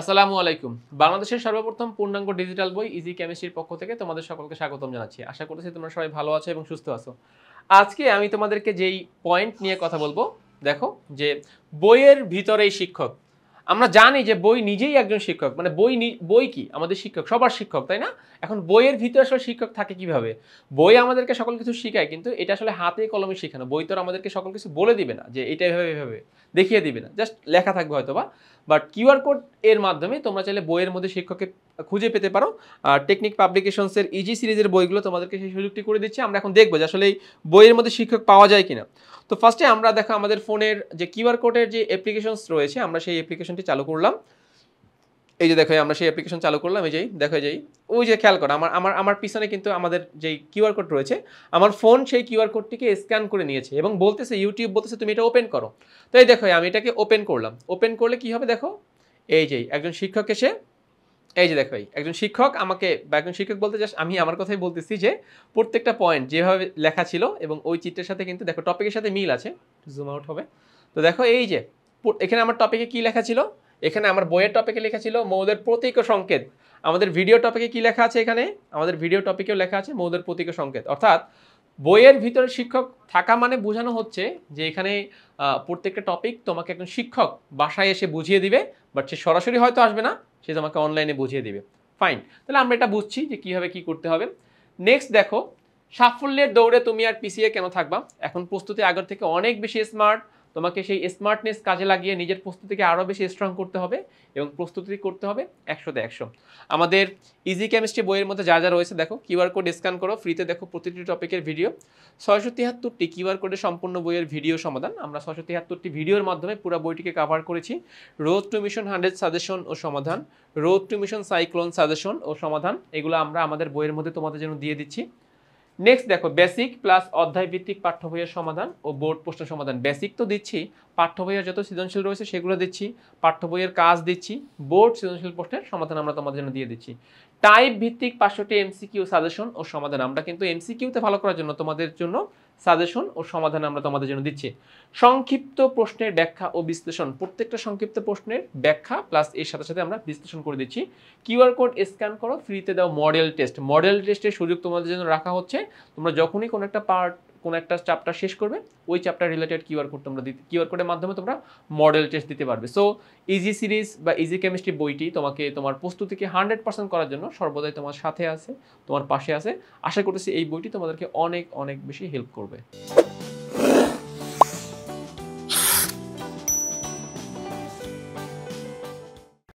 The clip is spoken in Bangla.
আসসালামু আলাইকুম। বাংলাদেশের সর্বপ্রথম পূর্ণাঙ্গ ডিজিটাল বই ইজি কেমিস্ট্রির পক্ষ থেকে তোমাদের সকলকে স্বাগতম জানাচ্ছি। আশা করতেছি তোমরা সবাই ভালো আছো এবং সুস্থ আছো। আজকে আমি তোমাদেরকে যেই পয়েন্ট নিয়ে কথা বলবো, দেখো যে বইয়ের ভিতরেই শিক্ষক। আমরা জানি যে বই নিজেই একজন শিক্ষক, মানে বই কি আমাদের শিক্ষক, সবার শিক্ষক, তাই না? এখন বইয়ের ভিতরে আসলে শিক্ষক থাকে কিভাবে? বই আমাদেরকে সকল কিছু শিখায়, কিন্তু এটা আসলে হাতে কলমে শেখানো। বই তো আর আমাদেরকে সকল কিছু বলে দিবে না যে এটা এভাবে এভাবে দেখিয়ে দিবে না, জাস্ট লেখা থাকবে হয়তোবা। বাট কিউআর কোড এর মাধ্যমে তোমরা চাইলে বইয়ের মধ্যে শিক্ষককে খুঁজে পেতে পারো। আর টেকনিক পাবলিকেশনসের ইজি সিরিজের বইগুলো তোমাদেরকে সেই সুযোগটি করে দিচ্ছে। আমরা এখন দেখবো যে আসলে এই বইয়ের মধ্যে শিক্ষক পাওয়া যায় কিনা। তো ফার্স্টে আমরা দেখো আমাদের ফোনের যে কিউআর কোডের যে অ্যাপ্লিকেশনস রয়েছে, আমরা সেই অ্যাপ্লিকেশনটি চালু করলাম। এই যে দেখো আমরা সেই অ্যাপ্লিকেশন চালু করলাম, এই যে দেখো যেই ওই যে খেয়াল করো আমার আমার আমার পিছনে কিন্তু আমাদের যেই কিউআর কোড রয়েছে, আমার ফোন সেই কিউআর কোডটিকে স্ক্যান করে নিয়েছে এবং বলতেছে, ইউটিউব বলতেছে তুমি এটা ওপেন করো। তো এই দেখো আমি এটাকে ওপেন করলাম। ওপেন করলে কি হবে দেখো, এই যে একজন শিক্ষক এসে, এই যে দেখো একজন শিক্ষক আমাকে, বা একজন শিক্ষক বলতে জাস্ট আমি আমার কথাই বলতেছি যে প্রত্যেকটা পয়েন্ট যেভাবে লেখা ছিল এবং ওই চিত্রের সাথে কিন্তু দেখো টপিকের সাথে মিল আছে। জুম আউট হবে। তো দেখো এই যে এখানে আমার টপিকে কি লেখা ছিল, এখানে আমার বইয়ের টপিকে লেখা ছিল মৌলের প্রতীক ও সংকেত। আমাদের ভিডিও টপিকে কি লেখা আছে, এখানে আমাদের ভিডিও টপিকেও লেখা আছে মৌলের প্রতীক ও সংকেত। অর্থাৎ বইয়ের ভিতরে শিক্ষক থাকা মানে বোঝানো হচ্ছে যে এখানে প্রত্যেকটা টপিক তোমাকে একজন শিক্ষক বাসায় এসে বুঝিয়ে দিবে, বাট সে সরাসরি হয়তো আসবে না, সে তোমাকে অনলাইনে বুঝিয়ে দিবে। ফাইন, তাহলে আমরা এটা বুঝছি যে কীভাবে কী করতে হবে। নেক্সট দেখো, সাফল্যের দৌড়ে তুমি আর পিছিয়ে কেন থাকবা? এখন প্রস্তুতি আগের থেকে অনেক বেশি স্মার্ট। তোমাকে সেই স্মার্টনেস কাজে লাগিয়ে নিজের প্রস্তুতিকে আরও বেশি স্ট্রং করতে হবে এবং প্রস্তুতি করতে হবে 100তে 100। আমাদের ইজি কেমিস্ট্রি বইয়ের মধ্যে যা যা রয়েছে দেখো, কিউআর কোড স্ক্যান করো, ফ্রিতে দেখো প্রতিটি টপিকের ভিডিও। 673টি কিউআর কোডে সম্পূর্ণ বইয়ের ভিডিও সমাধান। আমরা 673টি ভিডিওর মাধ্যমে পুরো বইটিকে কভার করেছি। রোড টু মিশন 100 সাজেশন ও সমাধান, road to mission cyclone suggestion ও সমাধান, এগুলো আমরা আমাদের বইয়ের মধ্যে তোমাদের জন্য দিয়ে দিচ্ছি। নেক্সট দেখো, বেসিক প্লাস অধ্যায় ভিত্তিক পাঠ্য বইয়ের সমাধান ও বোর্ড প্রশ্ন সমাধান। বেসিক তো দিচ্ছি, পাঠ্য বইয়ের যত সৃজনশীল রয়েছে সেগুলো দিচ্ছি, পাঠ্য বইয়ের কাজ দিচ্ছি, বোর্ড সৃজনশীল প্রশ্নের সমাধান আমরা তোমাদের জন্য দিয়ে দিচ্ছি। টাইপ ভিত্তিক 500টি এমসিকিউ সাজেশন ও সমাধান। আমরা কিন্তু এমসিকিউতে ভালো করার জন্য তোমাদের জন্য সাজেশন ও সমাধান আমরা তোমাদের জন্য দিচ্ছি। সংক্ষিপ্ত প্রশ্নের ব্যাখ্যা ও বিশ্লেষণ, প্রত্যেকটা সংক্ষিপ্ত প্রশ্নের ব্যাখ্যা প্লাস এর সাথে সাথে আমরা বিশ্লেষণ করে দিচ্ছি। কিউআর কোড স্ক্যান করো, ফ্রিতে দাও মডেল টেস্ট। মডেল টেস্টের সুযোগ তোমাদের জন্য রাখা হচ্ছে। তোমরা যখনই কোনো একটা পার্ট, কোনো একটা চ্যাপ্টার শেষ করবে, ওই চ্যাপ্টার রিলেটেড কিউআর কোড তোমরা কিউআর কোডের মাধ্যমে তোমরা মডেল টেস্ট দিতে পারবে। সো ইজি সিরিজ বা ইজি কেমিস্ট্রি বইটি তোমাকে তোমার প্রস্তুতিকে 100% করার জন্য সর্বদাই তোমার সাথে আছে, তোমার পাশে আছে। আশা করতেছি এই বইটি তোমাদেরকে অনেক অনেক বেশি হেল্প করবে।